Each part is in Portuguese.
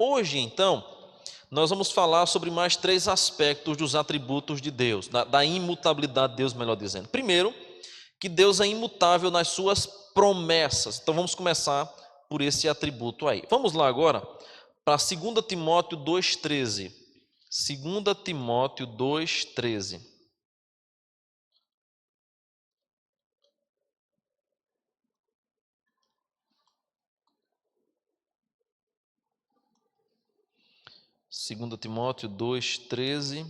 Hoje, então, nós vamos falar sobre mais 3 aspectos dos atributos de Deus, da imutabilidade de Deus, melhor dizendo. Primeiro, que Deus é imutável nas suas promessas. Então vamos começar por esse atributo aí. Vamos lá agora para 2 Timóteo 2,13. 2 Timóteo 2,13. Segunda Timóteo 2,13.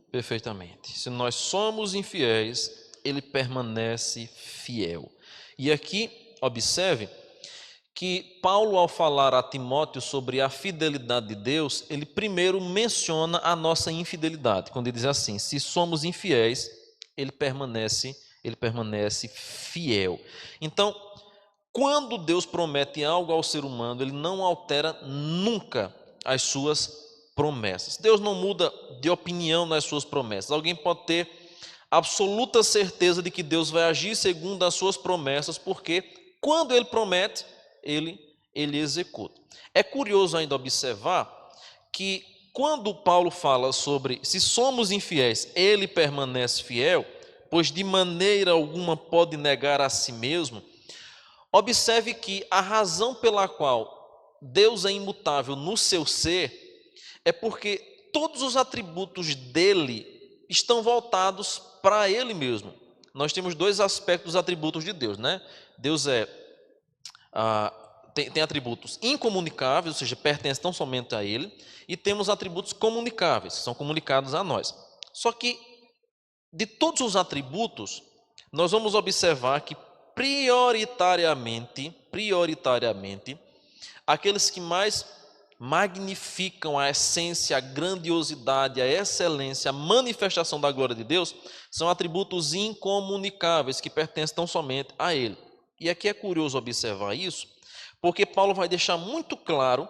Perfeitamente. Se nós somos infiéis, ele permanece fiel. E aqui, observe que Paulo, ao falar a Timóteo sobre a fidelidade de Deus, ele primeiro menciona a nossa infidelidade, quando ele diz assim: se somos infiéis, ele permanece fiel. Então, quando Deus promete algo ao ser humano, ele não altera nunca as suas promessas. Deus não muda de opinião nas suas promessas. Alguém pode ter absoluta certeza de que Deus vai agir segundo as suas promessas, porque quando ele promete, ele executa. É curioso ainda observar que quando Paulo fala sobre se somos infiéis, ele permanece fiel, pois de maneira alguma pode negar a si mesmo. Observe que a razão pela qual Deus é imutável no seu ser é porque todos os atributos dele estão voltados para ele mesmo. Nós temos 2 aspectos dos atributos de Deus, né? Deus tem atributos incomunicáveis, ou seja, pertencem tão somente a ele, e temos atributos comunicáveis, que são comunicados a nós. Só que, de todos os atributos, nós vamos observar que prioritariamente, aqueles que mais magnificam a essência, a grandiosidade, a excelência, a manifestação da glória de Deus, são atributos incomunicáveis que pertencem tão somente a Ele. E aqui é curioso observar isso, porque Paulo vai deixar muito claro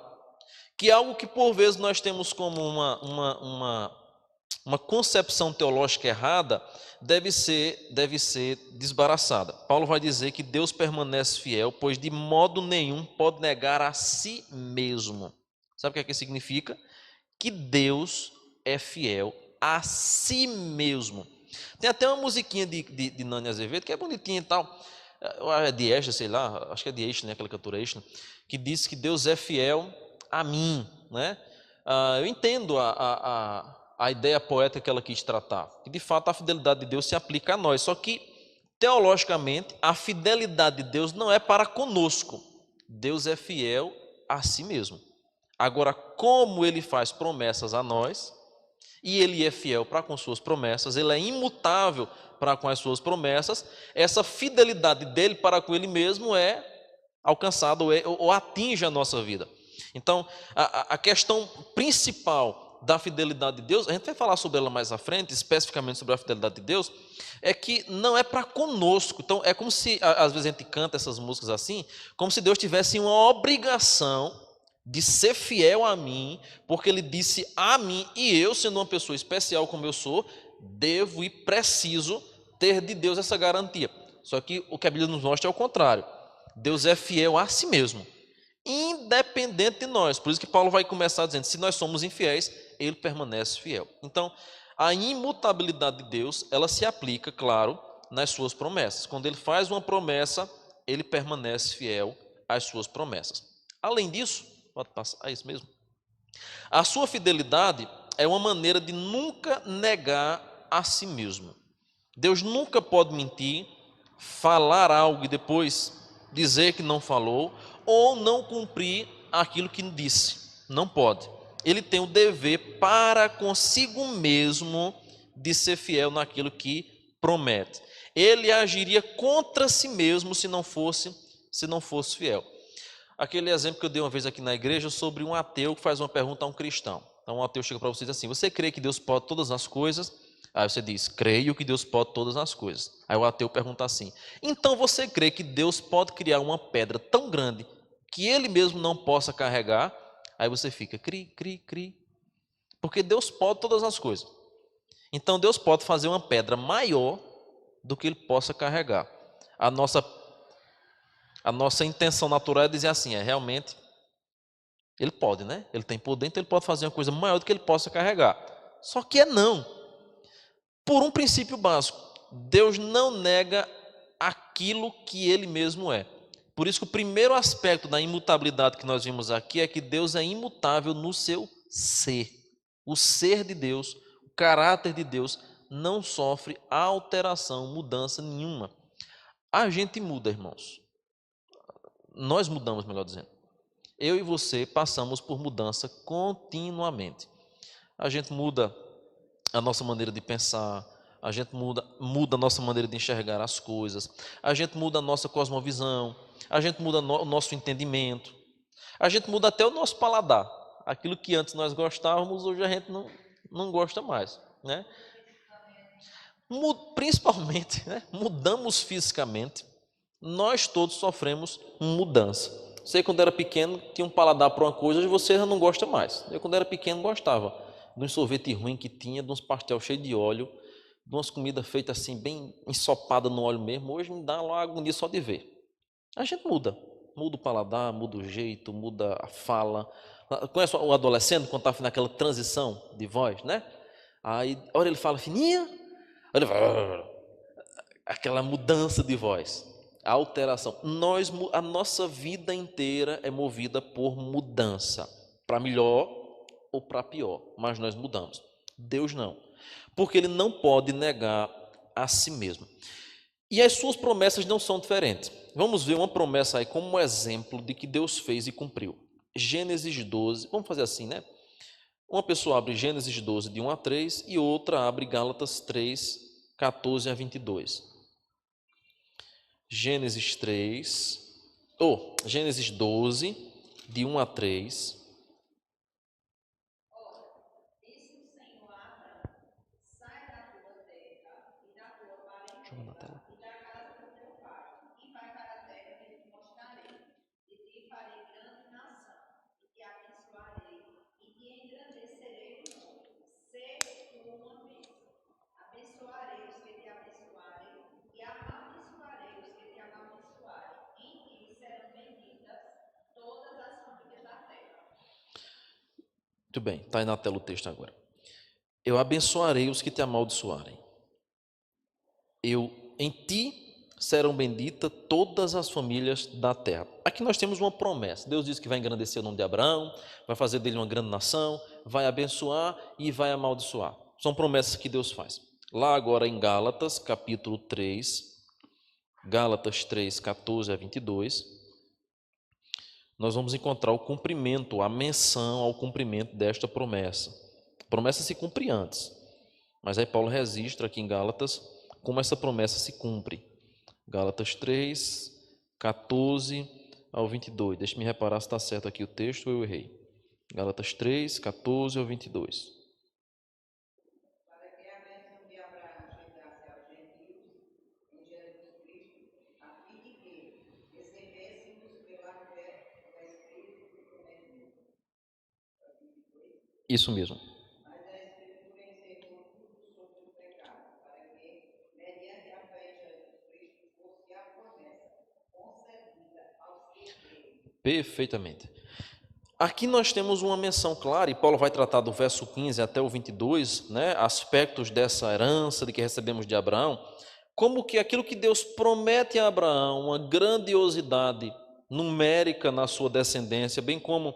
que algo que por vezes nós temos como uma concepção teológica errada deve ser desembaraçada. Paulo vai dizer que Deus permanece fiel, pois de modo nenhum pode negar a si mesmo. Sabe o que é que significa? Que Deus é fiel a si mesmo. Tem até uma musiquinha de Nani Azevedo, que é bonitinha e tal, é de Extra, sei lá, acho que é de Extra, né, aquela cantora Extra, que diz que Deus é fiel a mim, né? Eu entendo a ideia poética que ela quis tratar, que de fato a fidelidade de Deus se aplica a nós, só que teologicamente a fidelidade de Deus não é para conosco, Deus é fiel a si mesmo. Agora, como ele faz promessas a nós, e ele é fiel para com suas promessas, ele é imutável para com as suas promessas, essa fidelidade dele para com ele mesmo é alcançada ou atinge a nossa vida. Então, a questão principal da fidelidade de Deus, a gente vai falar sobre ela mais à frente, especificamente sobre a fidelidade de Deus, é que não é para conosco. Então, é como se, às vezes a gente canta essas músicas assim, como se Deus tivesse uma obrigação de ser fiel a mim, porque ele disse a mim, e eu, sendo uma pessoa especial como eu sou, devo e preciso ter de Deus essa garantia. Só que o que a Bíblia nos mostra é o contrário. Deus é fiel a si mesmo, independente de nós. Por isso que Paulo vai começar dizendo, se nós somos infiéis, ele permanece fiel. Então, a imutabilidade de Deus, ela se aplica, claro, nas suas promessas. Quando ele faz uma promessa, ele permanece fiel às suas promessas. Além disso, pode passar, é isso mesmo. A sua fidelidade é uma maneira de nunca negar a si mesmo. Deus nunca pode mentir, falar algo e depois dizer que não falou, ou não cumprir aquilo que disse. Não pode. Ele tem o dever para consigo mesmo de ser fiel naquilo que promete. Ele agiria contra si mesmo se não fosse fiel. Aquele exemplo que eu dei uma vez aqui na igreja sobre um ateu que faz uma pergunta a um cristão. Então um ateu chega para você e diz assim, você crê que Deus pode todas as coisas? Aí você diz, creio que Deus pode todas as coisas. Aí o ateu pergunta assim, então você crê que Deus pode criar uma pedra tão grande que ele mesmo não possa carregar? Aí você fica, cri, cri, cri. Porque Deus pode todas as coisas. Então Deus pode fazer uma pedra maior do que ele possa carregar. A nossa intenção natural é dizer assim, realmente, ele pode, né? Ele tem poder, então ele pode fazer uma coisa maior do que ele possa carregar. Só que não. Por um princípio básico, Deus não nega aquilo que ele mesmo é. Por isso que o primeiro aspecto da imutabilidade que nós vimos aqui é que Deus é imutável no seu ser. O ser de Deus, o caráter de Deus não sofre alteração, mudança nenhuma. A gente muda, irmãos. Nós mudamos, melhor dizendo. Eu e você passamos por mudança continuamente. A gente muda a nossa maneira de pensar, a gente muda a nossa maneira de enxergar as coisas, a gente muda a nossa cosmovisão, a gente muda o nosso entendimento, a gente muda até o nosso paladar. Aquilo que antes nós gostávamos, hoje a gente não gosta mais, né? Principalmente, né? Mudamos fisicamente, nós todos sofremos mudança. Você, quando era pequeno, tinha um paladar para uma coisa, hoje você já não gosta mais. Eu, quando era pequeno, gostava de um sorvete ruim que tinha, de uns pastel cheios de óleo, de umas comidas feitas assim, bem ensopadas no óleo mesmo. Hoje me dá uma agonia só de ver. A gente muda o paladar, muda o jeito, muda a fala. Conhece o adolescente quando está naquela transição de voz, né? Aí, olha, ele fala fininha, olha, ele fala, aquela mudança de voz, a alteração. A nossa vida inteira é movida por mudança, para melhor ou para pior, mas nós mudamos. Deus não, porque ele não pode negar a si mesmo. E as suas promessas não são diferentes. Vamos ver uma promessa aí como um exemplo de que Deus fez e cumpriu. Gênesis 12, vamos fazer assim, né? Uma pessoa abre Gênesis 12, de 1 a 3, e outra abre Gálatas 3, 14 a 22. Gênesis 12, de 1 a 3. Joga na tela. Muito bem, está aí na tela o texto agora. Eu abençoarei os que te amaldiçoarem. Em ti serão benditas todas as famílias da terra. Aqui nós temos uma promessa. Deus diz que vai engrandecer o nome de Abraão, vai fazer dele uma grande nação, vai abençoar e vai amaldiçoar. São promessas que Deus faz. Lá agora em Gálatas, capítulo 3, Gálatas 3, 14 a 22, nós vamos encontrar o cumprimento, a menção ao cumprimento desta promessa. A promessa se cumpre antes, mas aí Paulo registra aqui em Gálatas como essa promessa se cumpre. Gálatas 3, 14 ao 22. Deixe-me reparar se está certo aqui o texto ou eu errei. Gálatas 3, 14 ao 22. Isso mesmo. Perfeitamente. Aqui nós temos uma menção clara, e Paulo vai tratar do verso 15 até o 22, né, aspectos dessa herança de que recebemos de Abraão, como que aquilo que Deus promete a Abraão, uma grandiosidade numérica na sua descendência, bem como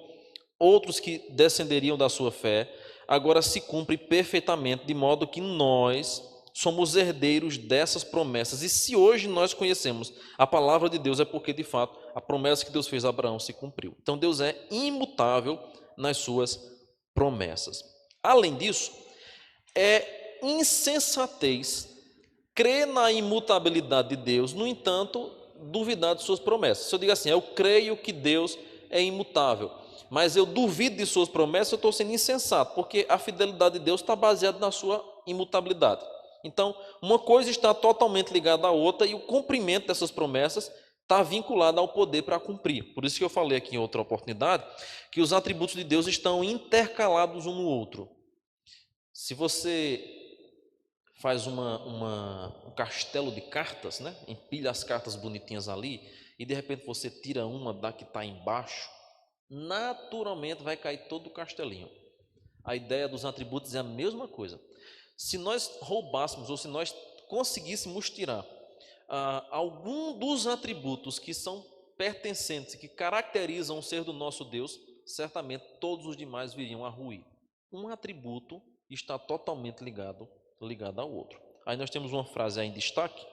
outros que descenderiam da sua fé, agora se cumpre perfeitamente, de modo que nós somos herdeiros dessas promessas. E se hoje nós conhecemos a palavra de Deus, é porque, de fato, a promessa que Deus fez a Abraão se cumpriu. Então, Deus é imutável nas suas promessas. Além disso, é insensatez crer na imutabilidade de Deus, no entanto, duvidar de suas promessas. Se eu digo assim, eu creio que Deus é imutável, mas eu duvido de suas promessas, eu estou sendo insensato, porque a fidelidade de Deus está baseada na sua imutabilidade. Então, uma coisa está totalmente ligada à outra e o cumprimento dessas promessas está vinculado ao poder para cumprir. Por isso que eu falei aqui em outra oportunidade que os atributos de Deus estão intercalados um no outro. Se você faz um castelo de cartas, né? Empilha as cartas bonitinhas ali, e de repente você tira uma da que está embaixo, naturalmente vai cair todo o castelinho. A ideia dos atributos é a mesma coisa. Se nós roubássemos, ou se nós conseguíssemos tirar algum dos atributos que são pertencentes, que caracterizam o ser do nosso Deus, certamente todos os demais viriam a ruir. Um atributo está totalmente ligado ao outro. Aí nós temos uma frase aí em destaque: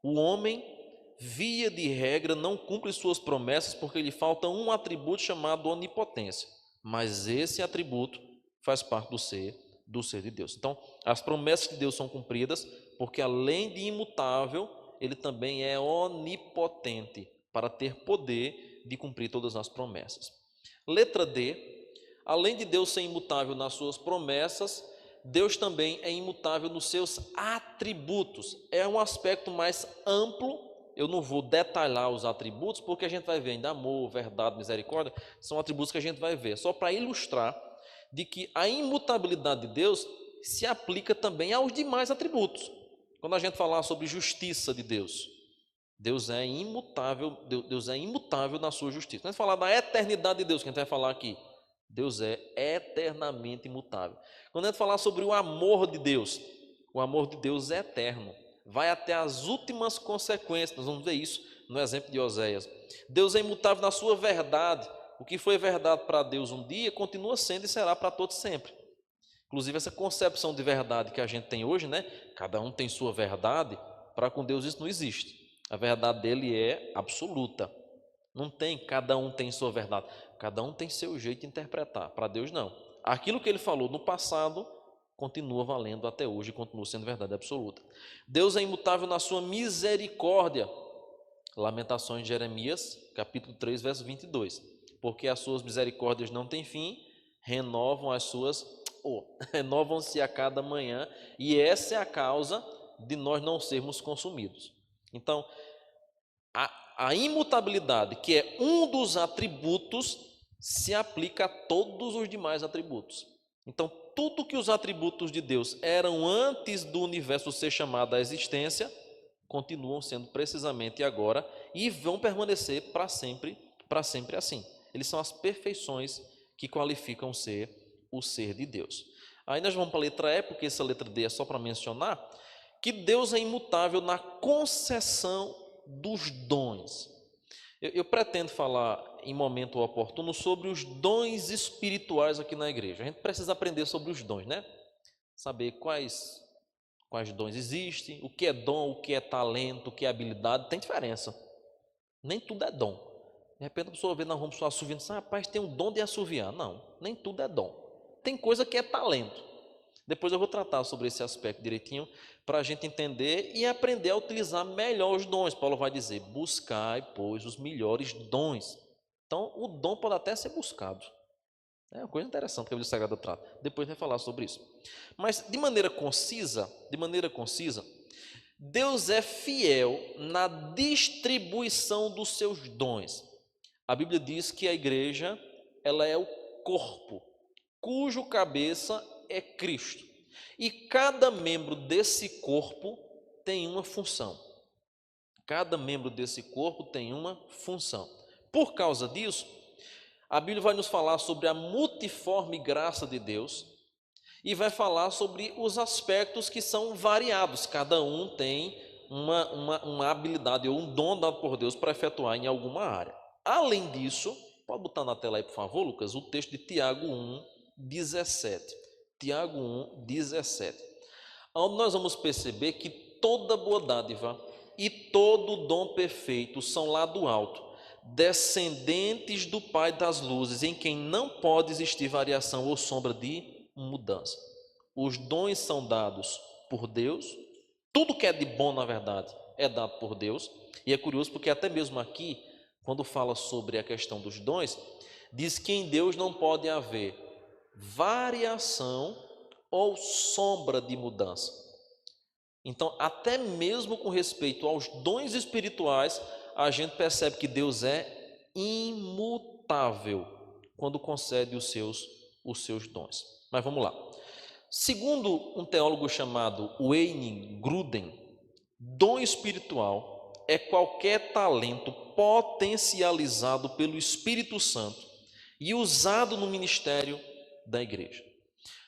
o homem, via de regra, não cumpre suas promessas porque lhe falta um atributo chamado onipotência, mas esse atributo faz parte do ser de Deus. Então, as promessas de Deus são cumpridas porque, além de imutável, ele também é onipotente para ter poder de cumprir todas as promessas. Letra D: além de Deus ser imutável nas suas promessas, Deus também é imutável nos seus atributos. É um aspecto mais amplo. Eu não vou detalhar os atributos, porque a gente vai ver ainda amor, verdade, misericórdia, são atributos que a gente vai ver, só para ilustrar de que a imutabilidade de Deus se aplica também aos demais atributos. Quando a gente falar sobre justiça de Deus, Deus é imutável, Deus é imutável na sua justiça. Quando a gente falar da eternidade de Deus, que a gente vai falar aqui, Deus é eternamente imutável. Quando a gente falar sobre o amor de Deus, o amor de Deus é eterno, vai até as últimas consequências. Nós vamos ver isso no exemplo de Oséias. Deus é imutável na sua verdade. O que foi verdade para Deus um dia, continua sendo e será para todos sempre. Inclusive essa concepção de verdade que a gente tem hoje, né? Cada um tem sua verdade, para com Deus isso não existe. A verdade dele é absoluta. Não tem, cada um tem sua verdade. Cada um tem seu jeito de interpretar. Para Deus não. Aquilo que ele falou no passado continua valendo até hoje e continua sendo verdade absoluta. Deus é imutável na sua misericórdia. Lamentações de Jeremias, capítulo 3, verso 22. Porque as suas misericórdias não têm fim, renovam-se a cada manhã, e essa é a causa de nós não sermos consumidos. Então, a imutabilidade, que é um dos atributos, se aplica a todos os demais atributos. Então, tudo que os atributos de Deus eram antes do universo ser chamado à existência, continuam sendo precisamente agora e vão permanecer para sempre assim. Eles são as perfeições que qualificam o ser de Deus. Aí nós vamos para a letra E, porque essa letra D é só para mencionar que Deus é imutável na concessão dos dons. Eu pretendo falar em momento oportuno sobre os dons espirituais aqui na igreja. A gente precisa aprender sobre os dons, né? Saber quais dons existem, o que é dom, o que é talento, o que é habilidade, tem diferença. Nem tudo é dom. De repente a pessoa vê, nós vamos só assoviando, rapaz, tem um dom de assoviar. Não, nem tudo é dom. Tem coisa que é talento. Depois eu vou tratar sobre esse aspecto direitinho, para a gente entender e aprender a utilizar melhor os dons. Paulo vai dizer, buscai, pois, os melhores dons. Então, o dom pode até ser buscado. É uma coisa interessante que a Bíblia Sagrada trata. Depois vai falar sobre isso. Mas, de maneira concisa, Deus é fiel na distribuição dos seus dons. A Bíblia diz que a igreja, ela é o corpo, cujo cabeça é Cristo. E cada membro desse corpo tem uma função. Cada membro desse corpo tem uma função. Por causa disso, a Bíblia vai nos falar sobre a multiforme graça de Deus e vai falar sobre os aspectos que são variados. Cada um tem uma habilidade ou um dom dado por Deus para efetuar em alguma área. Além disso, pode botar na tela aí, por favor, Lucas, o texto de Tiago 1, 17. Tiago 1, 17. Onde nós vamos perceber que toda boa dádiva e todo dom perfeito são lá do alto, descendentes do Pai das luzes, em quem não pode existir variação ou sombra de mudança. Os dons são dados por Deus, tudo que é de bom, na verdade, é dado por Deus, e é curioso porque até mesmo aqui, quando fala sobre a questão dos dons, diz que em Deus não pode haver variação ou sombra de mudança. Então, até mesmo com respeito aos dons espirituais, a gente percebe que Deus é imutável quando concede os seus dons. Mas vamos lá. Segundo um teólogo chamado Wayne Grudem, dom espiritual é qualquer talento potencializado pelo Espírito Santo e usado no ministério da igreja.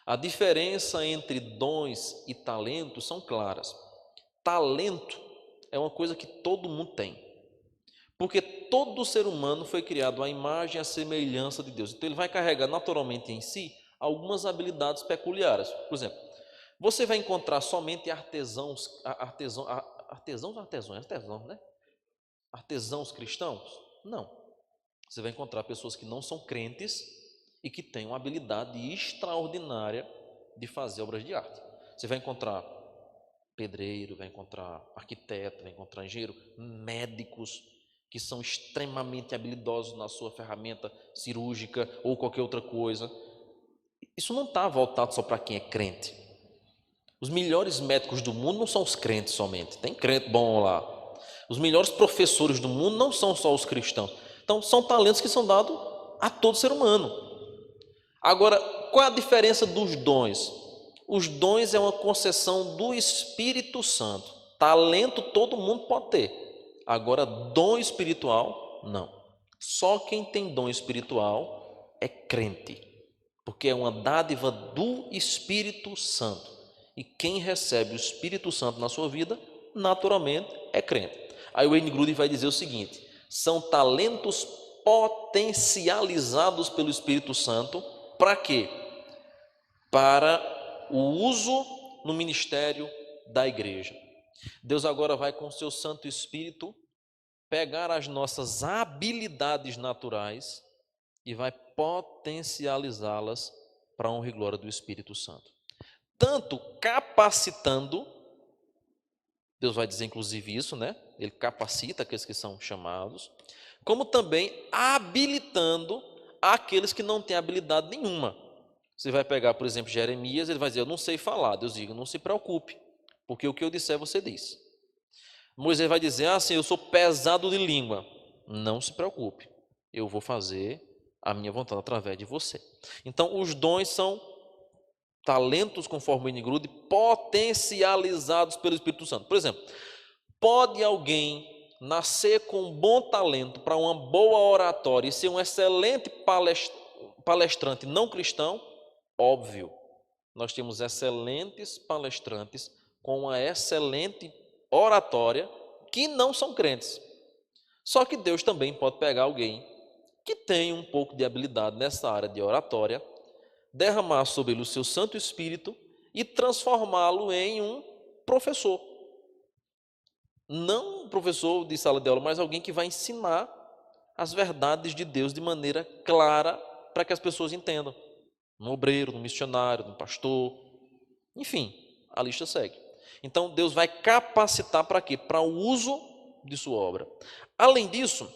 A diferença entre dons e talentos são claras. Talento é uma coisa que todo mundo tem, porque todo ser humano foi criado à imagem e à semelhança de Deus. Então ele vai carregar naturalmente em si algumas habilidades peculiares. Por exemplo, você vai encontrar somente artesãos cristãos? Não. Você vai encontrar pessoas que não são crentes e que têm uma habilidade extraordinária de fazer obras de arte. Você vai encontrar pedreiro, vai encontrar arquiteto, vai encontrar engenheiro, médicos que são extremamente habilidosos na sua ferramenta cirúrgica ou qualquer outra coisa. Isso não está voltado só para quem é crente. Os melhores médicos do mundo não são os crentes somente, tem crente bom lá. Os melhores professores do mundo não são só os cristãos. Então, são talentos que são dados a todo ser humano. Agora, qual é a diferença dos dons? Os dons é uma concessão do Espírito Santo. Talento todo mundo pode ter. Agora, dom espiritual, não. Só quem tem dom espiritual é crente, porque é uma dádiva do Espírito Santo. E quem recebe o Espírito Santo na sua vida, naturalmente, é crente. Aí o Wayne Grudem vai dizer o seguinte: são talentos potencializados pelo Espírito Santo, para quê? Para o uso no ministério da igreja. Deus agora vai com o seu Santo Espírito pegar as nossas habilidades naturais e vai potencializá-las para a honra e glória do Espírito Santo. Tanto capacitando, Deus vai dizer inclusive isso, né? Ele capacita aqueles que são chamados, como também habilitando aqueles que não têm habilidade nenhuma. Você vai pegar, por exemplo, Jeremias, ele vai dizer: eu não sei falar. Deus diz: não se preocupe, porque o que eu disser você diz. Moisés vai dizer: ah, sim, eu sou pesado de língua. Não se preocupe, eu vou fazer a minha vontade através de você. Então, os dons são talentos, conforme o Wayne Grudem, potencializados pelo Espírito Santo. Por exemplo, pode alguém nascer com um bom talento para uma boa oratória e ser um excelente palestrante não cristão? Óbvio, nós temos excelentes palestrantes com uma excelente oratória que não são crentes. Só que Deus também pode pegar alguém que tem um pouco de habilidade nessa área de oratória, derramar sobre ele o seu Santo Espírito e transformá-lo em um professor. Não um professor de sala de aula, mas alguém que vai ensinar as verdades de Deus de maneira clara para que as pessoas entendam. No obreiro, no missionário, no pastor, enfim, a lista segue. Então, Deus vai capacitar para quê? Para o uso de sua obra. Além disso,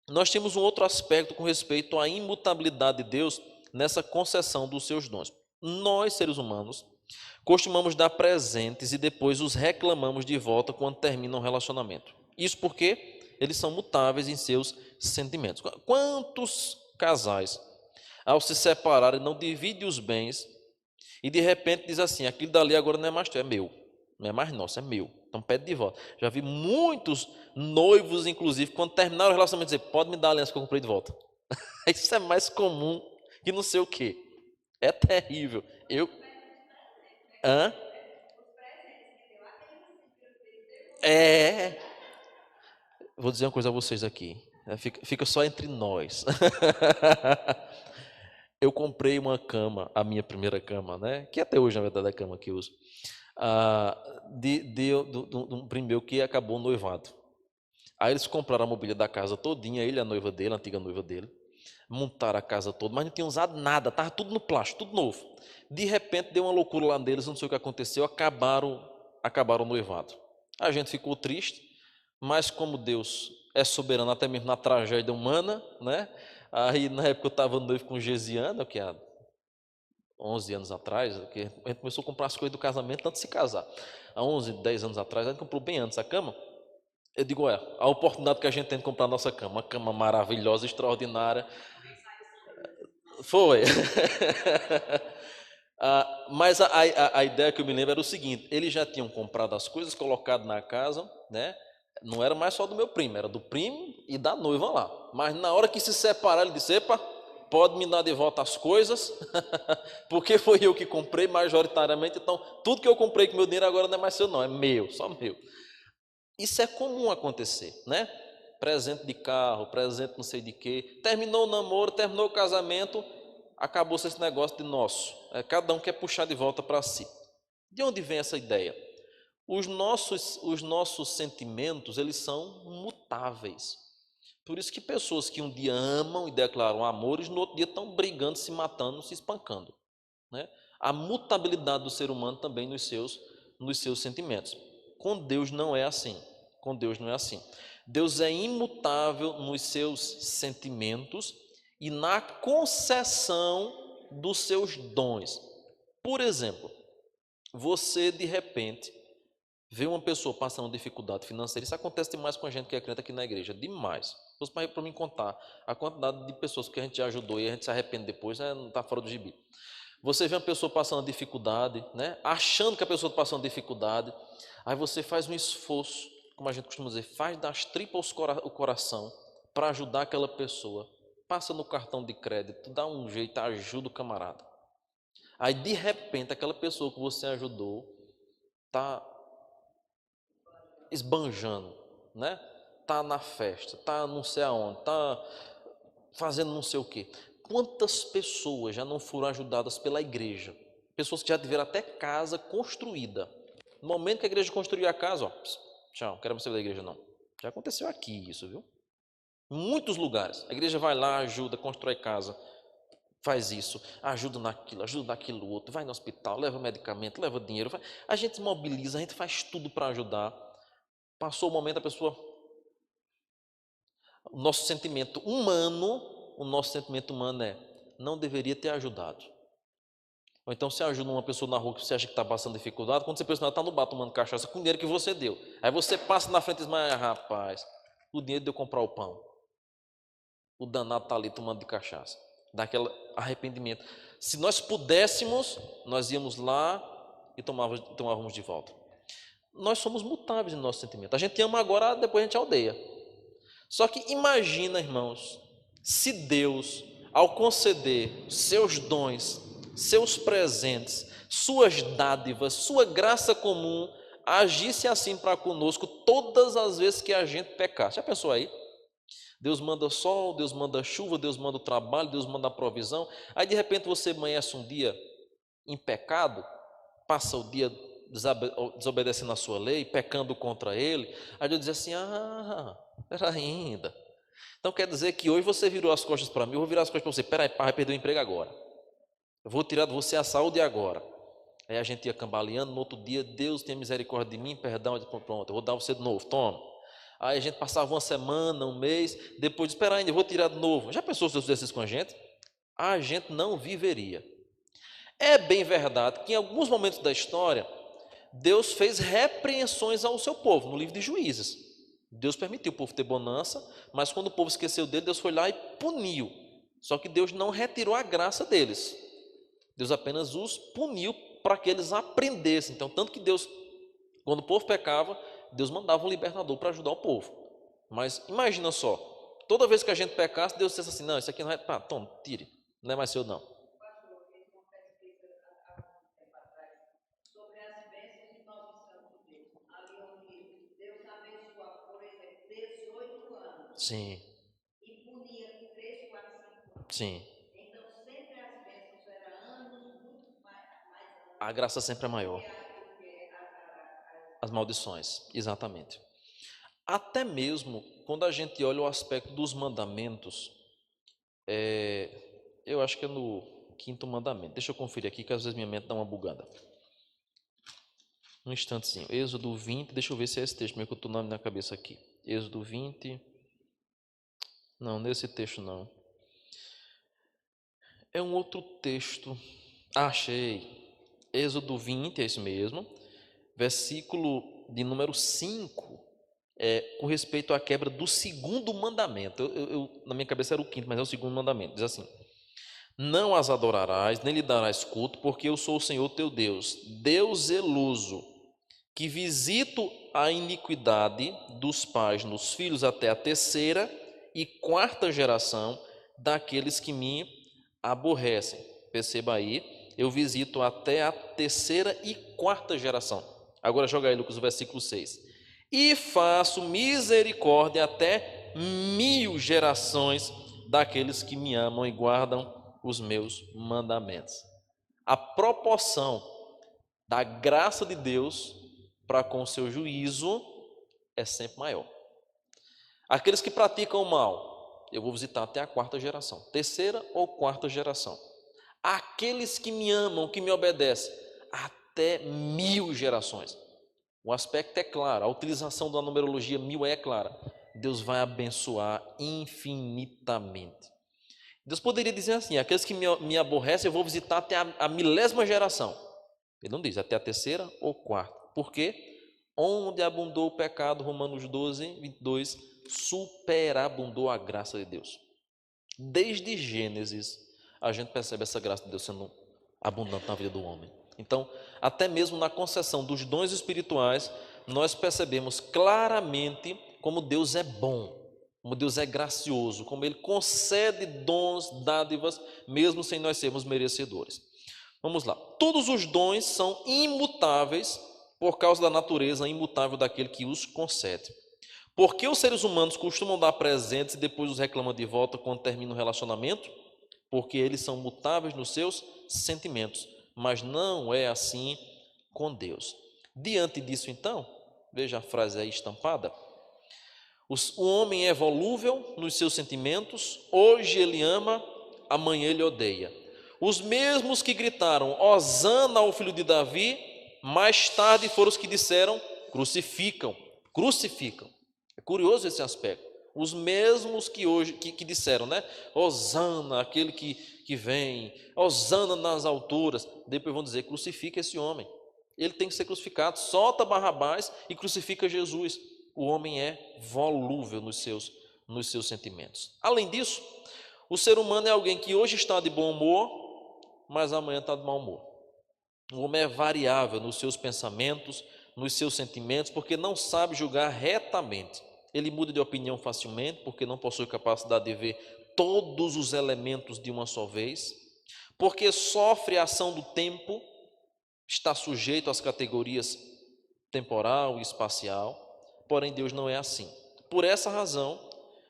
nós temos um outro aspecto com respeito à imutabilidade de Deus nessa concessão dos seus dons. Nós, seres humanos, costumamos dar presentes e depois os reclamamos de volta quando termina um relacionamento. Isso porque eles são mutáveis em seus sentimentos. Quantos casais, ao se separarem, não dividem os bens e de repente diz assim: aquilo dali agora não é mais teu, é meu, não é mais nosso, é meu, então pede de volta. Já vi muitos noivos, inclusive, quando terminaram o relacionamento, dizer: pode me dar a aliança que eu comprei de volta. Isso é mais comum que não sei o quê. É terrível. Hã? É. Vou dizer uma coisa a vocês aqui. Fica só entre nós. Eu comprei uma cama, a minha primeira cama, né? Que até hoje, na verdade, é a cama que eu uso. De um primo meu que acabou o noivado. Aí eles compraram a mobília da casa todinha, ele, a noiva dele, a antiga noiva dele. Montaram a casa toda, mas não tinham usado nada, estava tudo no plástico, tudo novo. De repente deu uma loucura lá deles, não sei o que aconteceu, acabaram o noivado. A gente ficou triste, mas como Deus é soberano até mesmo na tragédia humana, né? Aí na época eu estava noivo com Gesiana, que há 11 anos atrás, que a gente começou a comprar as coisas do casamento antes de se casar. Há 11, 10 anos atrás, a gente comprou bem antes a cama. Eu digo: olha, a oportunidade que a gente tem de comprar a nossa cama, uma cama maravilhosa, extraordinária. Foi. Mas a ideia que eu me lembro era o seguinte: eles já tinham comprado as coisas, colocado na casa, né? Não era mais só do meu primo, era do primo e da noiva lá. Mas na hora que se separaram, ele disse: epa, pode me dar de volta as coisas, porque foi eu que comprei majoritariamente, então tudo que eu comprei com meu dinheiro agora não é mais seu, não, é meu, só meu. Isso é comum acontecer, né? Presente de carro, presente não sei de quê. Terminou o namoro, terminou o casamento, acabou-se esse negócio de nosso. Cada um quer puxar de volta para si. De onde vem essa ideia? Os nossos sentimentos, eles são mutáveis. Por isso que pessoas que um dia amam e declaram amores, no outro dia estão brigando, se matando, se espancando, né? A mutabilidade do ser humano também nos seus sentimentos. Com Deus não é assim. Com Deus não é assim. Deus é imutável nos seus sentimentos e na concessão dos seus dons. Por exemplo, você de repente vê uma pessoa passando dificuldade financeira. Isso acontece demais com a gente que é crente aqui na igreja, demais. Se fosse para mim contar a quantidade de pessoas que a gente já ajudou e a gente se arrepende depois, não está fora do gibi. Você vê uma pessoa passando dificuldade, né? Achando que a pessoa está passando dificuldade, aí você faz um esforço, como a gente costuma dizer, faz das tripas o coração para ajudar aquela pessoa. Passa no cartão de crédito, dá um jeito, ajuda o camarada. Aí de repente aquela pessoa que você ajudou está esbanjando, né? Tá na festa, tá não sei aonde, tá fazendo não sei o quê. Quantas pessoas já não foram ajudadas pela igreja? Pessoas que já tiveram até casa construída. No momento que a igreja construiu a casa, ó, tchau, não quero mais saber da igreja não. Já aconteceu aqui isso, viu? Em muitos lugares. A igreja vai lá, ajuda, constrói casa, faz isso, ajuda naquilo outro, vai no hospital, leva medicamento, leva dinheiro. A gente mobiliza, a gente faz tudo para ajudar. Passou o momento, a pessoa. O nosso sentimento humano é: não deveria ter ajudado. Ou então você ajuda uma pessoa na rua que você acha que está passando dificuldade, quando você pensa que ela está no bar tomando cachaça com o dinheiro que você deu. Aí você passa na frente e diz: mas rapaz, o dinheiro de eu comprar o pão. O danado está ali tomando de cachaça. Dá aquele arrependimento. Se nós pudéssemos, nós íamos lá e tomávamos de volta. Nós somos mutáveis no nosso sentimento. A gente ama agora, depois a gente odeia. Só que imagina, irmãos, se Deus, ao conceder seus dons, seus presentes, suas dádivas, sua graça comum, agisse assim para conosco todas as vezes que a gente pecasse. Já pensou aí? Deus manda sol, Deus manda chuva, Deus manda o trabalho, Deus manda a provisão. Aí de repente você amanhece um dia em pecado, passa o dia desobedecendo a sua lei, pecando contra ele. Aí Deus diz assim: era ainda. Então quer dizer que hoje você virou as costas para mim, eu vou virar as costas para você. Peraí, pai, vai perder o emprego agora. Eu vou tirar de você a saúde agora. Aí a gente ia cambaleando, no outro dia, Deus tenha misericórdia de mim, perdão, eu disse, pronto, eu vou dar você de novo, toma. Aí a gente passava uma semana, um mês, depois, espera ainda, eu vou tirar de novo. Já pensou se Deus fizesse isso com a gente? A gente não viveria. É bem verdade que em alguns momentos da história, Deus fez repreensões ao seu povo, no livro de Juízes. Deus permitiu o povo ter bonança, mas quando o povo esqueceu dele, Deus foi lá e puniu. Só que Deus não retirou a graça deles. Deus apenas os puniu para que eles aprendessem. Então, tanto que Deus, quando o povo pecava, Deus mandava um libertador para ajudar o povo. Mas imagina só, toda vez que a gente pecasse, Deus dissesse assim: não, isso aqui não é. Toma, tire, não é mais seu não. Sim, sim. A graça sempre é maior. As maldições, exatamente. Até mesmo quando a gente olha o aspecto dos mandamentos, é, eu acho que é no quinto mandamento. Deixa eu conferir aqui, que às vezes minha mente dá uma bugada. Um instantezinho. Êxodo 20, deixa eu ver se é esse texto mesmo que eu estou na cabeça aqui. Êxodo 20. Não, nesse texto não. É um outro texto. Achei. Êxodo 20, é isso mesmo. Versículo de número 5. Com respeito à quebra do segundo mandamento. Na minha cabeça era o quinto, mas é o segundo mandamento. Diz assim: Não as adorarás, nem lhe darás culto, porque eu sou o Senhor teu Deus, Deus zeloso, que visito a iniquidade dos pais nos filhos até a terceira e quarta geração daqueles que me aborrecem. Perceba aí, eu visito até a terceira e quarta geração. Agora joga aí, Lucas, o versículo 6. E faço misericórdia até 1000 gerações daqueles que me amam e guardam os meus mandamentos. A proporção da graça de Deus para com o seu juízo é sempre maior. Aqueles que praticam o mal, eu vou visitar até a quarta geração, terceira ou quarta geração. Aqueles que me amam, que me obedecem, até 1000 gerações. O aspecto é claro, a utilização da numerologia 1000 é clara. Deus vai abençoar infinitamente. Deus poderia dizer assim: aqueles que me aborrecem, eu vou visitar até a milésima geração. Ele não diz até a terceira ou quarta. Por quê? Onde abundou o pecado, Romanos 12, 22, superabundou a graça de Deus. Desde Gênesis, a gente percebe essa graça de Deus sendo abundante na vida do homem. Então, até mesmo na concessão dos dons espirituais, nós percebemos claramente como Deus é bom, como Deus é gracioso, como Ele concede dons, dádivas, mesmo sem nós sermos merecedores. Vamos lá. Todos os dons são imutáveis por causa da natureza imutável daquele que os concede. Por que os seres humanos costumam dar presentes e depois os reclamam de volta quando termina o relacionamento? Porque eles são mutáveis nos seus sentimentos, mas não é assim com Deus. Diante disso, então, veja a frase aí estampada: o homem é volúvel nos seus sentimentos, hoje ele ama, amanhã ele odeia. Os mesmos que gritaram Hosana ao filho de Davi, mais tarde foram os que disseram crucificam, crucificam. É curioso esse aspecto. Os mesmos que hoje que disseram, né? Hosana, aquele que vem, Hosana nas alturas, depois vão dizer crucifica esse homem. Ele tem que ser crucificado, solta Barrabás e crucifica Jesus. O homem é volúvel nos seus sentimentos. Além disso, o ser humano é alguém que hoje está de bom humor, mas amanhã está de mau humor. O homem é variável nos seus pensamentos, nos seus sentimentos, porque não sabe julgar retamente. Ele muda de opinião facilmente, porque não possui capacidade de ver todos os elementos de uma só vez, porque sofre a ação do tempo, está sujeito às categorias temporal e espacial, porém Deus não é assim. Por essa razão,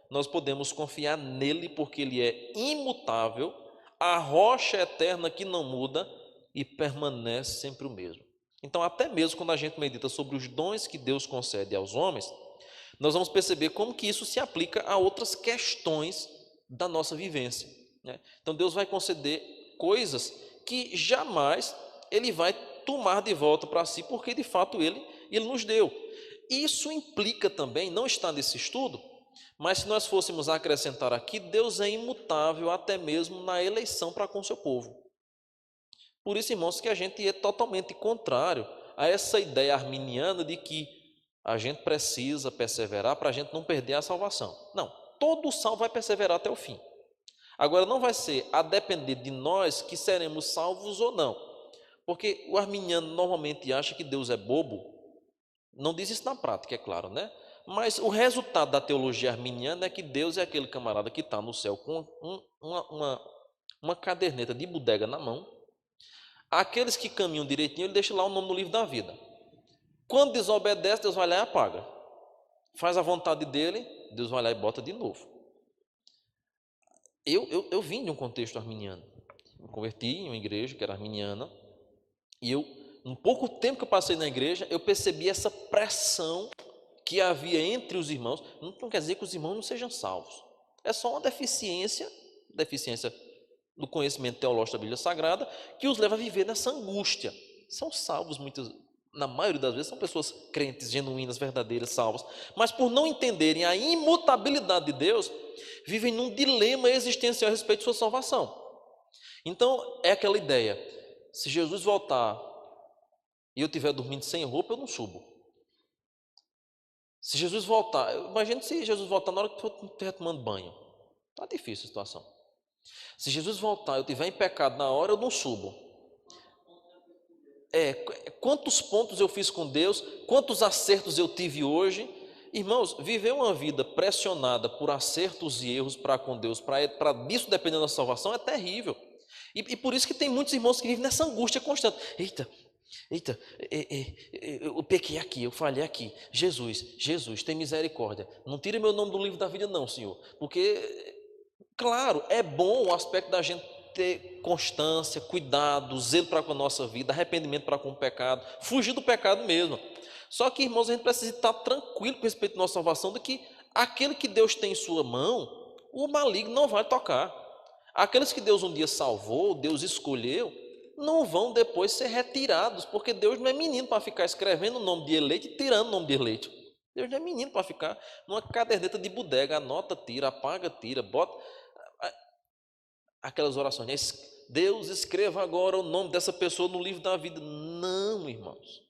nós podemos confiar nele, porque ele é imutável, a rocha eterna que não muda e permanece sempre o mesmo. Então, até mesmo quando a gente medita sobre os dons que Deus concede aos homens, nós vamos perceber como que isso se aplica a outras questões da nossa vivência, né? Então, Deus vai conceder coisas que jamais Ele vai tomar de volta para si, porque de fato Ele nos deu. Isso implica também, não está nesse estudo, mas se nós fôssemos acrescentar aqui, Deus é imutável até mesmo na eleição para com o seu povo. Por isso, irmãos, que a gente é totalmente contrário a essa ideia arminiana de que a gente precisa perseverar para a gente não perder a salvação. Não, todo salvo vai perseverar até o fim. Agora, não vai ser a depender de nós que seremos salvos ou não. Porque o arminiano normalmente acha que Deus é bobo. Não diz isso na prática, é claro, né? Mas o resultado da teologia arminiana é que Deus é aquele camarada que está no céu com uma caderneta de bodega na mão. Aqueles que caminham direitinho, ele deixa lá o nome no livro da vida. Quando desobedece, Deus vai lá e apaga. Faz a vontade dele, Deus vai lá e bota de novo. Eu vim de um contexto arminiano. Me converti em uma igreja que era arminiana. E um pouco tempo que eu passei na igreja, eu percebi essa pressão que havia entre os irmãos. Não quer dizer que os irmãos não sejam salvos. É só uma deficiência do conhecimento teológico da Bíblia Sagrada, que os leva a viver nessa angústia. São salvos, na maioria das vezes, são pessoas crentes, genuínas, verdadeiras, salvas, mas por não entenderem a imutabilidade de Deus, vivem num dilema existencial a respeito de sua salvação. Então, é aquela ideia: se Jesus voltar e eu estiver dormindo sem roupa, eu não subo. Se Jesus voltar, imagine se Jesus voltar na hora que eu estiver tomando banho. Está difícil a situação. Se Jesus voltar e eu estiver em pecado na hora, eu não subo. Quantos pontos eu fiz com Deus, quantos acertos eu tive hoje. Irmãos, viver uma vida pressionada por acertos e erros para com Deus, para disso dependendo da salvação, é terrível. E por isso que tem muitos irmãos que vivem nessa angústia constante. Eita, eu pequei aqui, eu falhei aqui. Jesus, tem misericórdia. Não tire meu nome do livro da vida não, Senhor. Porque, claro, é bom o aspecto da gente ter constância, cuidado, zelo para com a nossa vida, arrependimento para com o pecado, fugir do pecado mesmo. Só que, irmãos, a gente precisa estar tranquilo com respeito à nossa salvação, de que aquele que Deus tem em sua mão, o maligno não vai tocar. Aqueles que Deus um dia salvou, Deus escolheu, não vão depois ser retirados, porque Deus não é menino para ficar escrevendo o nome de eleito e tirando o nome de eleito. Deus não é menino para ficar numa caderneta de bodega, anota, tira, apaga, tira, bota aquelas orações. Deus, escreva agora o nome dessa pessoa no livro da vida. Não, irmãos.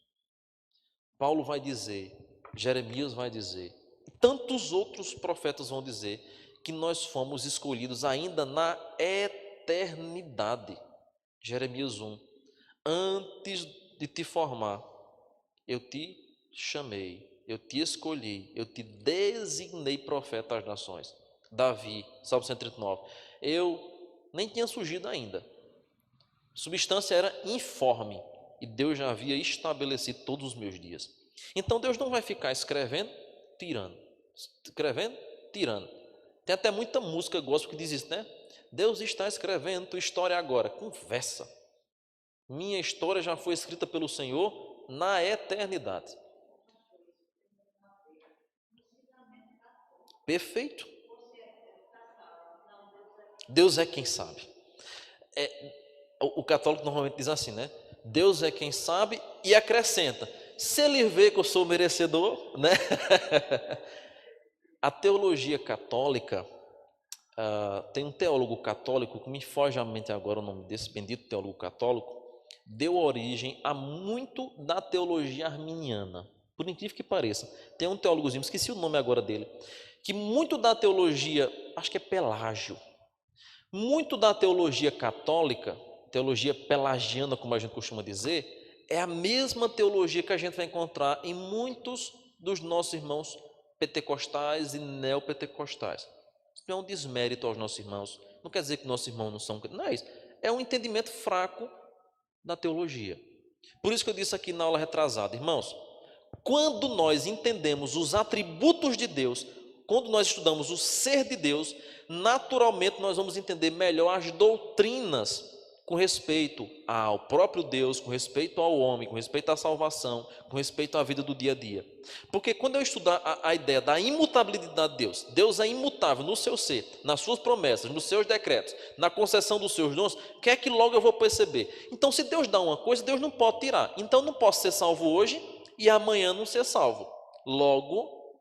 Paulo vai dizer, Jeremias vai dizer, tantos outros profetas vão dizer que nós fomos escolhidos ainda na eternidade. Jeremias 1. Antes de te formar, eu te chamei, eu te escolhi, eu te designei profeta às nações. Davi, Salmo 139. Eu nem tinha surgido ainda. Substância era informe e Deus já havia estabelecido todos os meus dias. Então Deus não vai ficar escrevendo, tirando, escrevendo, tirando. Tem até muita música gospel que diz isso, né? Deus está escrevendo tua história agora. Conversa. Minha história já foi escrita pelo Senhor na eternidade. Perfeito. Deus é quem sabe. O católico normalmente diz assim, né? Deus é quem sabe e acrescenta. Se ele vê que eu sou merecedor, né? A teologia católica, tem um teólogo católico, que me foge à mente agora o nome desse bendito teólogo católico, deu origem a muito da teologia arminiana. Por incrível que pareça. Tem um teólogozinho, esqueci o nome agora dele, que muito da teologia, acho que é Pelágio, muito da teologia católica, teologia pelagiana, como a gente costuma dizer, é a mesma teologia que a gente vai encontrar em muitos dos nossos irmãos pentecostais e neopentecostais. Isso não é um desmérito aos nossos irmãos, não quer dizer que nossos irmãos não são, não é isso, é um entendimento fraco da teologia. Por isso que eu disse aqui na aula retrasada, irmãos, quando nós entendemos os atributos de Deus, quando nós estudamos o ser de Deus, naturalmente nós vamos entender melhor as doutrinas com respeito ao próprio Deus, com respeito ao homem, com respeito à salvação, com respeito à vida do dia a dia. Porque quando eu estudar a ideia da imutabilidade de Deus, Deus é imutável no seu ser, nas suas promessas, nos seus decretos, na concessão dos seus dons, o que é que logo eu vou perceber? Então, se Deus dá uma coisa, Deus não pode tirar. Então, eu não posso ser salvo hoje e amanhã não ser salvo. Logo,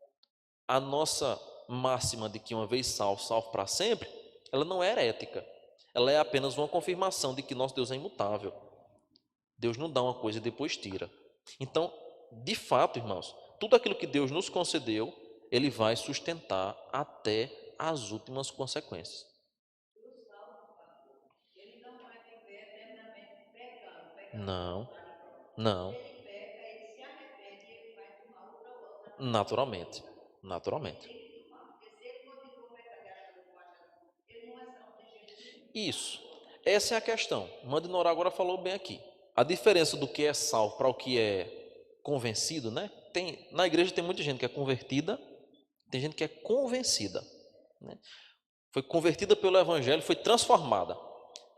a nossa máxima de que uma vez salvo, salvo para sempre, ela não é herética. Ela é apenas uma confirmação de que nosso Deus é imutável. Deus não dá uma coisa e depois tira. Então, de fato, irmãos, tudo aquilo que Deus nos concedeu, Ele vai sustentar até as últimas consequências. Não, não. Naturalmente, naturalmente. Isso. Essa é a questão. Mande Norá agora falou bem aqui. A diferença do que é salvo para o que é convencido, né? Na igreja tem muita gente que é convertida, tem gente que é convencida, né? Foi convertida pelo evangelho, foi transformada.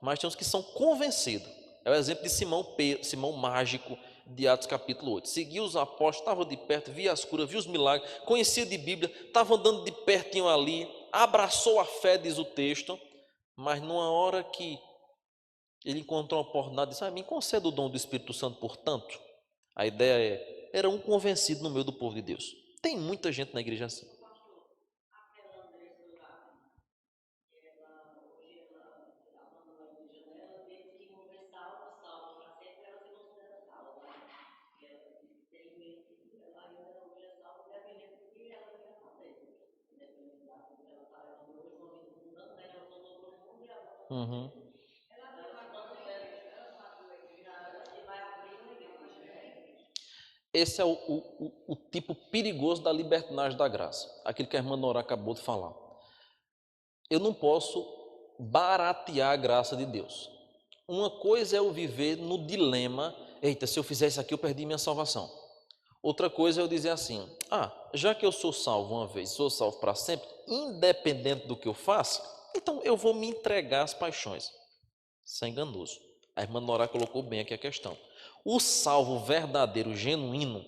Mas tem uns que são convencidos. É o exemplo de Simão mágico, de Atos capítulo 8. Seguia os apóstolos, estava de perto, via as curas, via os milagres, conhecia de Bíblia, estava andando de pertinho ali, abraçou a fé, diz o texto, mas numa hora que ele encontrou uma oportunidade, disse, me conceda o dom do Espírito Santo, portanto. A ideia era um convencido no meio do povo de Deus. Tem muita gente na igreja assim. Uhum. Esse é o tipo perigoso da libertinagem da graça. Aquilo que a irmã Nora acabou de falar. Eu não posso baratear a graça de Deus. Uma coisa é eu viver no dilema, eita, se eu fizer isso aqui eu perdi minha salvação. Outra coisa é eu dizer assim, já que eu sou salvo uma vez, sou salvo para sempre, independente do que eu faça, então eu vou me entregar às paixões. Isso é enganoso. A irmã Nora colocou bem aqui a questão. O salvo verdadeiro, genuíno,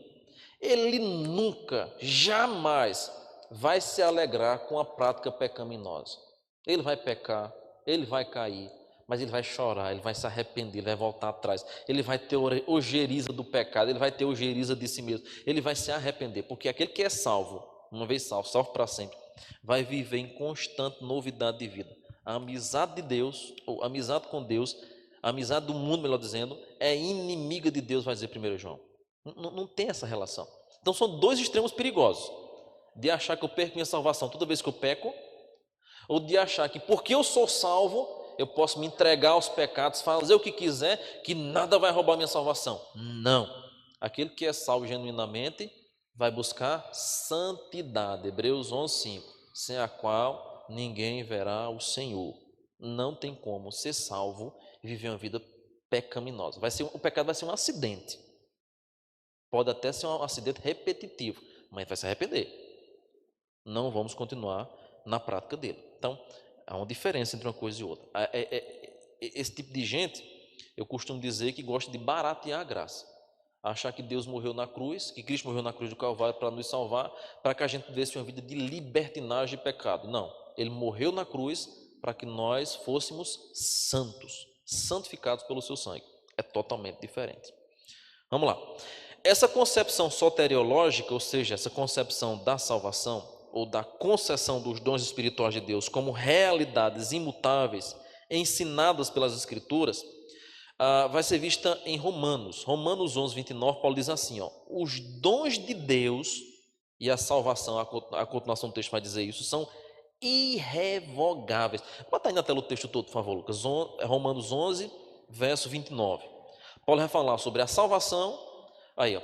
ele nunca, jamais vai se alegrar com a prática pecaminosa. Ele vai pecar, ele vai cair, mas ele vai chorar, ele vai se arrepender, ele vai voltar atrás, ele vai ter ojeriza do pecado, ele vai ter ojeriza de si mesmo, ele vai se arrepender, porque aquele que é salvo, uma vez salvo, salvo para sempre, vai viver em constante novidade de vida. A amizade de Deus, ou amizade com Deus, a amizade do mundo, melhor dizendo, é inimiga de Deus, vai dizer 1 João. Não tem essa relação. Então são dois extremos perigosos. De achar que eu perco minha salvação toda vez que eu peco, ou de achar que porque eu sou salvo, eu posso me entregar aos pecados, fazer o que quiser, que nada vai roubar minha salvação. Não. Aquele que é salvo genuinamente vai buscar santidade. Hebreus 11:5, sem a qual ninguém verá o Senhor. Não tem como ser salvo e viver uma vida pecaminosa. O pecado vai ser um acidente. Pode até ser um acidente repetitivo, mas vai se arrepender. Não vamos continuar na prática dele. Então, há uma diferença entre uma coisa e outra. Esse tipo de gente, eu costumo dizer que gosta de baratear a graça. Achar que Deus morreu na cruz, que Cristo morreu na cruz do Calvário para nos salvar, para que a gente vivesse uma vida de libertinagem de pecado. Não, Ele morreu na cruz para que nós fôssemos santos, santificados pelo seu sangue. É totalmente diferente. Vamos lá. Essa concepção soteriológica, ou seja, essa concepção da salvação ou da concessão dos dons espirituais de Deus como realidades imutáveis ensinadas pelas Escrituras, vai ser vista em Romanos 11:29. Paulo diz assim, os dons de Deus e a salvação, a continuação do texto vai dizer isso, são irrevogáveis. Bota aí na tela o texto todo, por favor, Lucas. Romanos 11, verso 29. Paulo vai falar sobre a salvação,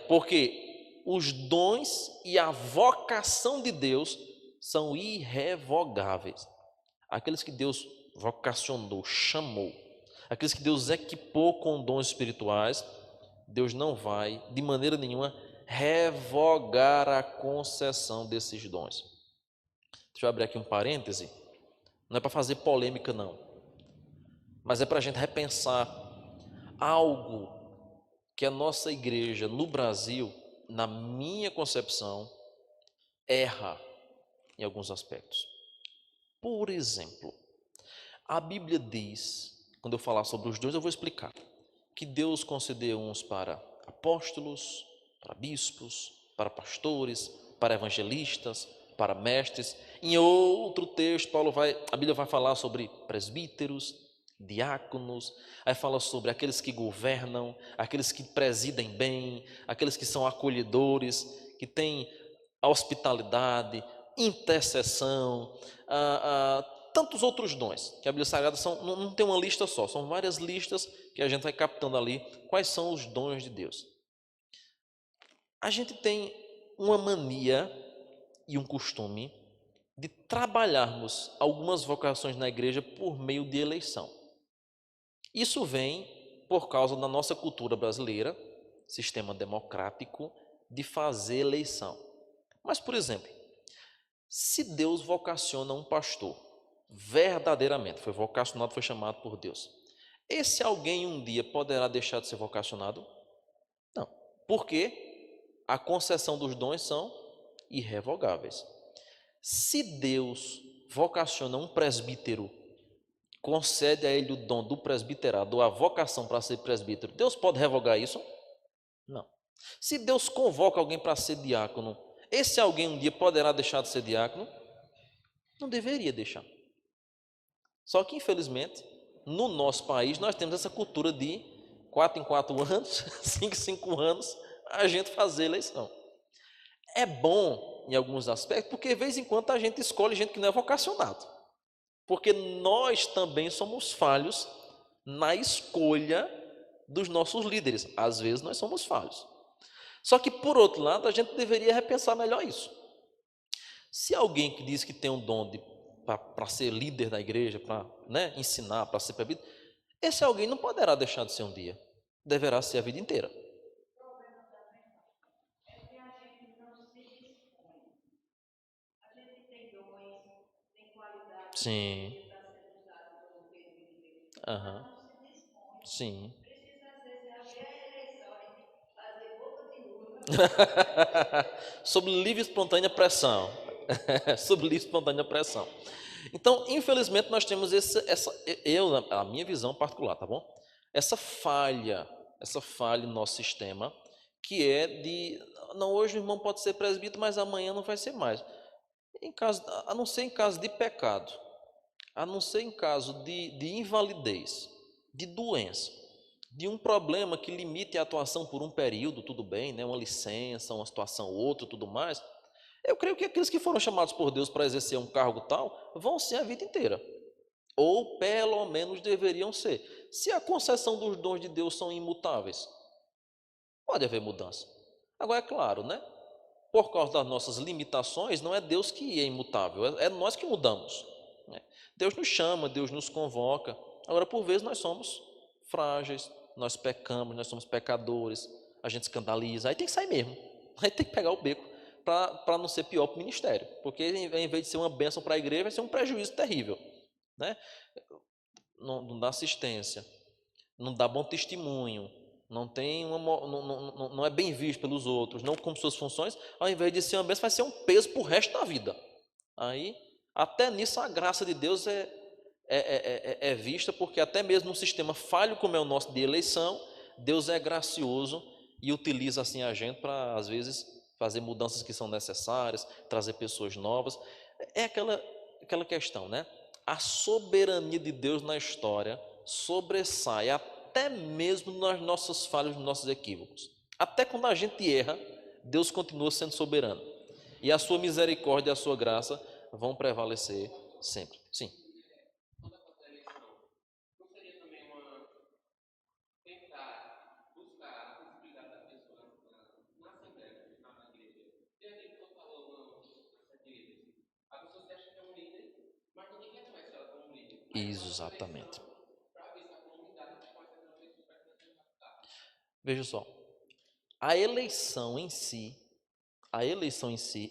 porque os dons e a vocação de Deus são irrevogáveis. Aqueles que Deus vocacionou, chamou, aqueles que Deus equipou com dons espirituais, Deus não vai, de maneira nenhuma, revogar a concessão desses dons. Deixa eu abrir aqui um parêntese. Não é para fazer polêmica, não, mas é para a gente repensar algo que a nossa igreja no Brasil, na minha concepção, erra em alguns aspectos. Por exemplo, a Bíblia diz, quando eu falar sobre os dons, eu vou explicar, que Deus concedeu uns para apóstolos, para bispos, para pastores, para evangelistas, para mestres. Em outro texto, a Bíblia vai falar sobre presbíteros, diáconos, aí fala sobre aqueles que governam, aqueles que presidem bem, aqueles que são acolhedores, que têm hospitalidade, intercessão, tantos outros dons, que a Bíblia Sagrada não tem uma lista só, são várias listas que a gente vai captando ali, quais são os dons de Deus. A gente tem uma mania e um costume de trabalharmos algumas vocações na igreja por meio de eleição. Isso vem por causa da nossa cultura brasileira, sistema democrático, de fazer eleição. Mas, por exemplo, se Deus vocaciona um pastor, verdadeiramente, foi vocacionado, foi chamado por Deus, esse alguém um dia poderá deixar de ser vocacionado? Não, porque a concessão dos dons são irrevogáveis. Se Deus vocaciona um presbítero, concede a ele o dom do presbiterado, ou a vocação para ser presbítero, Deus pode revogar isso? Não. Se Deus convoca alguém para ser diácono, esse alguém um dia poderá deixar de ser diácono? Não deveria deixar. Só que, infelizmente, no nosso país, nós temos essa cultura de 4 em 4 anos, 5 em 5 anos, a gente fazer eleição. É bom em alguns aspectos, porque de vez em quando a gente escolhe gente que não é vocacionado. Porque nós também somos falhos na escolha dos nossos líderes. Às vezes nós somos falhos. Só que, por outro lado, a gente deveria repensar melhor isso. Se alguém que diz que tem um dom para ser líder da igreja, para ensinar, para ser presbítero, esse alguém não poderá deixar de ser um dia. Deverá ser a vida inteira. Sim. Aham. Sim. Sob livre e espontânea pressão. Sob livre e espontânea pressão. Então, infelizmente, nós temos a minha visão particular, tá bom? Essa falha no nosso sistema, que é não, hoje o irmão pode ser presbítero, mas amanhã não vai ser mais. A não ser em caso de pecado, a não ser em caso de invalidez, de doença, de um problema que limite a atuação por um período, tudo bem, né? Uma licença, uma situação outra, tudo mais. Eu creio que aqueles que foram chamados por Deus para exercer um cargo tal, vão ser a vida inteira. Ou pelo menos deveriam ser. Se a concessão dos dons de Deus são imutáveis, pode haver mudança. Agora, é claro, né? Por causa das nossas limitações, não é Deus que é imutável, é nós que mudamos. Né? Deus nos chama, Deus nos convoca. Agora, por vezes, nós somos frágeis, nós pecamos, nós somos pecadores, a gente escandaliza, aí tem que sair mesmo, aí tem que pegar o beco para não ser pior para o ministério, porque em vez de ser uma bênção para a igreja, vai ser um prejuízo terrível. Né? Não dá assistência, não dá bom testemunho, não é bem visto pelos outros, não cumpre suas funções, ao invés de ser uma bênção, vai ser um peso para o resto da vida. Aí, até nisso, a graça de Deus é vista, porque até mesmo num sistema falho como é o nosso de eleição, Deus é gracioso e utiliza assim a gente para, às vezes, fazer mudanças que são necessárias, trazer pessoas novas. É aquela questão, né? A soberania de Deus na história sobressai até mesmo nas nossas falhas, nos nossos equívocos. Até quando a gente erra, Deus continua sendo soberano. E a sua misericórdia e a sua graça vão prevalecer sempre. Sim. Exatamente. Veja só, a eleição em si,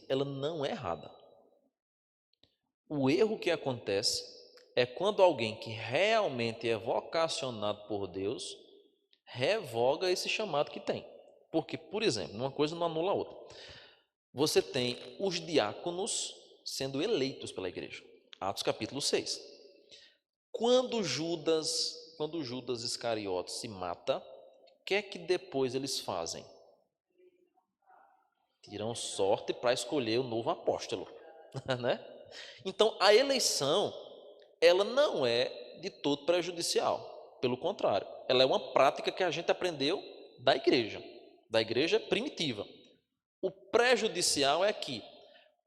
ela não é errada. O erro que acontece é quando alguém que realmente é vocacionado por Deus revoga esse chamado que tem. Porque, por exemplo, uma coisa não anula a outra. Você tem os diáconos sendo eleitos pela igreja. Atos capítulo 6. Quando Judas Iscariotes se mata, o que é que depois eles fazem? Tiram sorte para escolher o novo apóstolo, né? Então, a eleição, ela não é de todo prejudicial. Pelo contrário, ela é uma prática que a gente aprendeu da igreja primitiva. O prejudicial é que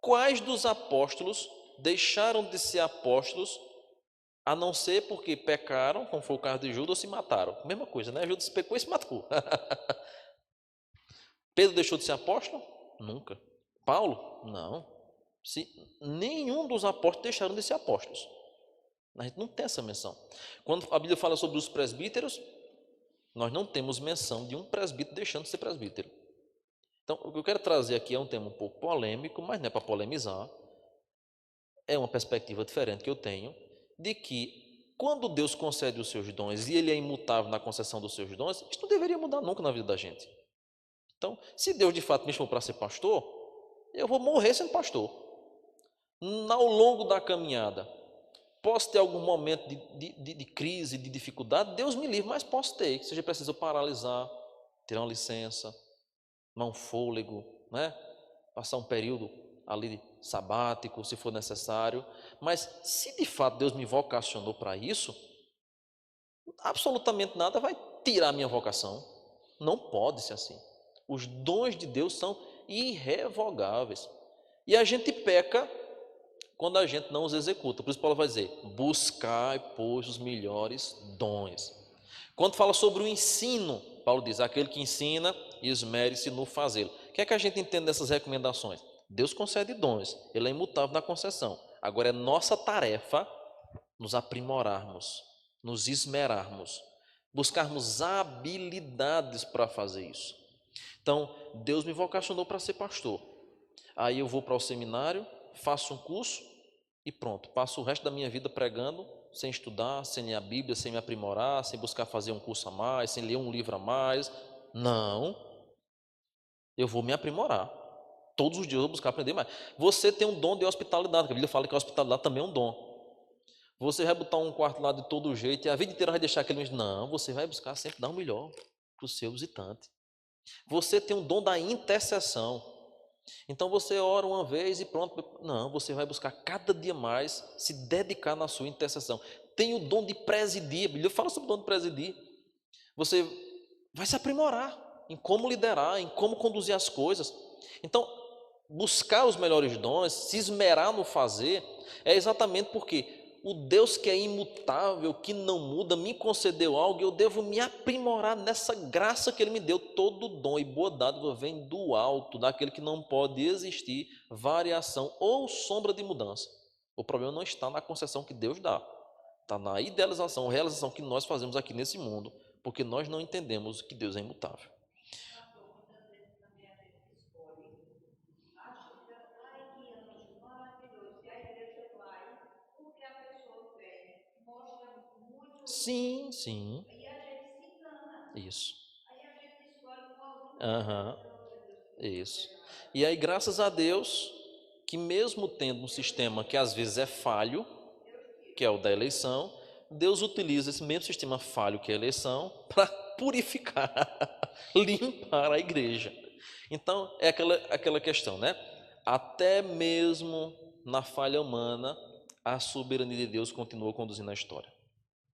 quais dos apóstolos deixaram de ser apóstolos, a não ser porque pecaram, como foi o caso de Judas, ou se mataram. Mesma coisa, né? Judas pecou e se matou. Pedro deixou de ser apóstolo? Nunca. Paulo? Não. Nenhum dos apóstolos deixaram de ser apóstolos. A gente não tem essa menção. Quando a Bíblia fala sobre os presbíteros, nós não temos menção de um presbítero deixando de ser presbítero. Então, o que eu quero trazer aqui é um tema um pouco polêmico, mas não é para polemizar. É uma perspectiva diferente que eu tenho, de que quando Deus concede os seus dons e Ele é imutável na concessão dos seus dons, isso não deveria mudar nunca na vida da gente. Então, se Deus de fato me chamou para ser pastor, eu vou morrer sendo pastor. Ao longo da caminhada, posso ter algum momento de crise, de dificuldade, Deus me livre, mas posso ter, seja preciso paralisar, tirar uma licença, tomar um fôlego, né? Passar um período ali sabático, se for necessário. Mas se de fato Deus me vocacionou para isso, absolutamente nada vai tirar a minha vocação. Não pode ser assim. Os dons de Deus são irrevogáveis. E a gente peca quando a gente não os executa. Por isso Paulo vai dizer, buscai, pois, os melhores dons. Quando fala sobre o ensino, Paulo diz, aquele que ensina, esmere-se no fazê-lo. O que é que a gente entende dessas recomendações? Deus concede dons, Ele é imutável na concessão. Agora é nossa tarefa nos aprimorarmos, nos esmerarmos, buscarmos habilidades para fazer isso. Então, Deus me vocacionou para ser pastor. Aí eu vou para o seminário, faço um curso e pronto, passo o resto da minha vida pregando, sem estudar, sem ler a Bíblia, sem me aprimorar, sem buscar fazer um curso a mais, sem ler um livro a mais. Não, eu vou me aprimorar. Todos os dias eu vou buscar aprender mais. Você tem um dom de hospitalidade, que a Bíblia fala que a hospitalidade também é um dom. Você vai botar um quarto lá de todo jeito e a vida inteira vai deixar aquele mesmo. Não, você vai buscar sempre dar o melhor para o seu visitante. Você tem um dom da intercessão. Então você ora uma vez e pronto. Não, você vai buscar cada dia mais se dedicar na sua intercessão. Tem o dom de presidir. A Bíblia fala sobre o dom de presidir. Você vai se aprimorar em como liderar, em como conduzir as coisas. Então, buscar os melhores dons, se esmerar no fazer, é exatamente porque o Deus que é imutável, que não muda, me concedeu algo e eu devo me aprimorar nessa graça que Ele me deu. Todo dom e boa dádiva vem do alto, daquele que não pode existir variação ou sombra de mudança. O problema não está na concessão que Deus dá, está na idealização, realização que nós fazemos aqui nesse mundo, porque nós não entendemos que Deus é imutável. Sim, sim. Isso. Aham. Isso. E aí, graças a Deus, que mesmo tendo um sistema que às vezes é falho, que é o da eleição, Deus utiliza esse mesmo sistema falho que é a eleição para purificar, limpar a igreja. Então, é aquela questão, né? Até mesmo na falha humana, a soberania de Deus continua conduzindo a história.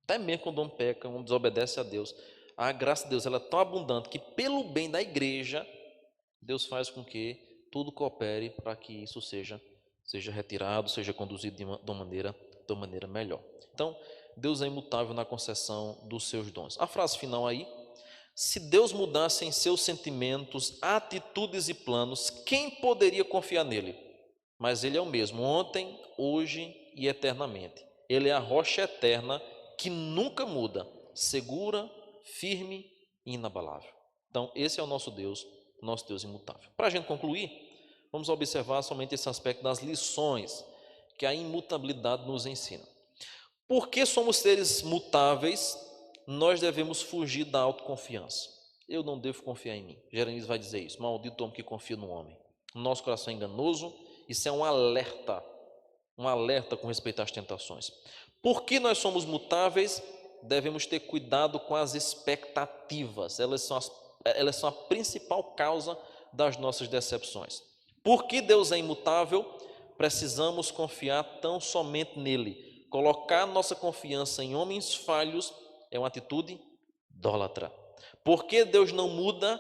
Até mesmo quando um peca, um desobedece a Deus, a graça de Deus ela é tão abundante que, pelo bem da igreja, Deus faz com que tudo coopere para que isso seja retirado, seja conduzido de uma maneira melhor. Então, Deus é imutável na concessão dos seus dons. A frase final aí: se Deus mudasse em seus sentimentos, atitudes e planos, quem poderia confiar nele? Mas Ele é o mesmo, ontem, hoje e eternamente. Ele é a rocha eterna que nunca muda, segura, firme e inabalável. Então, esse é o nosso Deus imutável. Para a gente concluir, vamos observar somente esse aspecto das lições que a imutabilidade nos ensina. Porque somos seres mutáveis, nós devemos fugir da autoconfiança. Eu não devo confiar em mim. Jeremias vai dizer isso. Maldito homem que confia no homem. O nosso coração é enganoso. Isso é um alerta com respeito às tentações. Porque nós somos mutáveis, devemos ter cuidado com as expectativas. Elas são a principal causa das nossas decepções. Porque Deus é imutável, precisamos confiar tão somente nele. Colocar nossa confiança em homens falhos é uma atitude idólatra. Porque Deus não muda,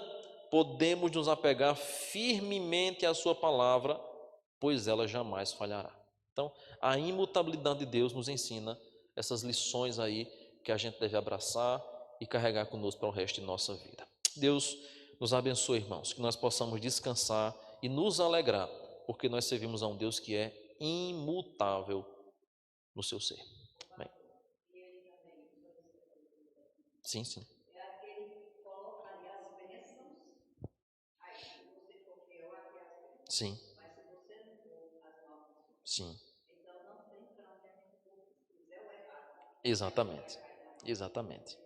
podemos nos apegar firmemente à sua palavra, pois ela jamais falhará. Então, a imutabilidade de Deus nos ensina essas lições aí que a gente deve abraçar e carregar conosco para o resto de nossa vida. Deus nos abençoe, irmãos, que nós possamos descansar e nos alegrar, porque nós servimos a um Deus que é imutável no seu ser. Amém. Sim, sim. Sim. Sim. Exatamente. Exatamente.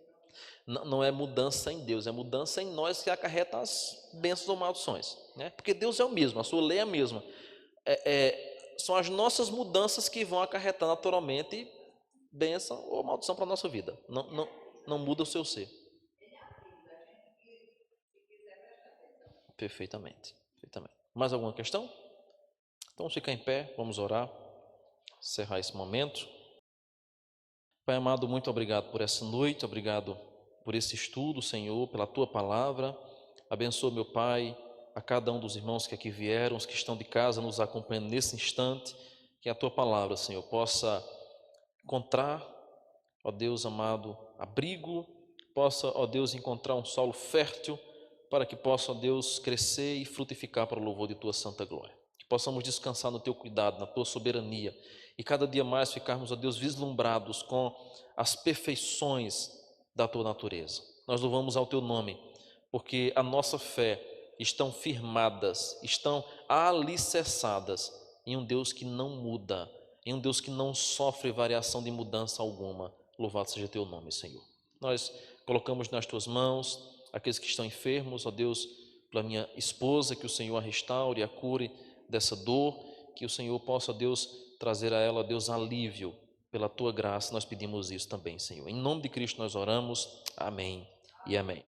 Não é mudança em Deus, é mudança em nós que acarreta as bênçãos ou maldições, né? Porque Deus é o mesmo, a sua lei é a mesma. São as nossas mudanças que vão acarretar naturalmente bênção ou maldição para a nossa vida. Não muda o seu ser. Perfeitamente. Mais alguma questão? Então vamos ficar em pé, vamos orar, encerrar esse momento. Pai amado, muito obrigado por essa noite, obrigado por esse estudo, Senhor, pela Tua palavra. Abençoa, meu Pai, a cada um dos irmãos que aqui vieram, os que estão de casa nos acompanhando nesse instante, que a tua palavra, Senhor, possa encontrar, ó Deus amado, abrigo, possa, ó Deus, encontrar um solo fértil para que possa, ó Deus, crescer e frutificar para o louvor de tua santa glória. Que possamos descansar no teu cuidado, na tua soberania e cada dia mais ficarmos, ó Deus, vislumbrados com as perfeições da tua natureza. Nós louvamos ao teu nome, porque a nossa fé estão firmadas, estão alicerçadas em um Deus que não muda, em um Deus que não sofre variação de mudança alguma. Louvado seja teu nome, Senhor. Nós colocamos nas tuas mãos aqueles que estão enfermos, ó Deus, pela minha esposa, que o Senhor a restaure, a cure dessa dor, que o Senhor possa, Deus, trazer a ela, Deus, alívio pela tua graça. Nós pedimos isso também, Senhor. Em nome de Cristo nós oramos. Amém e amém.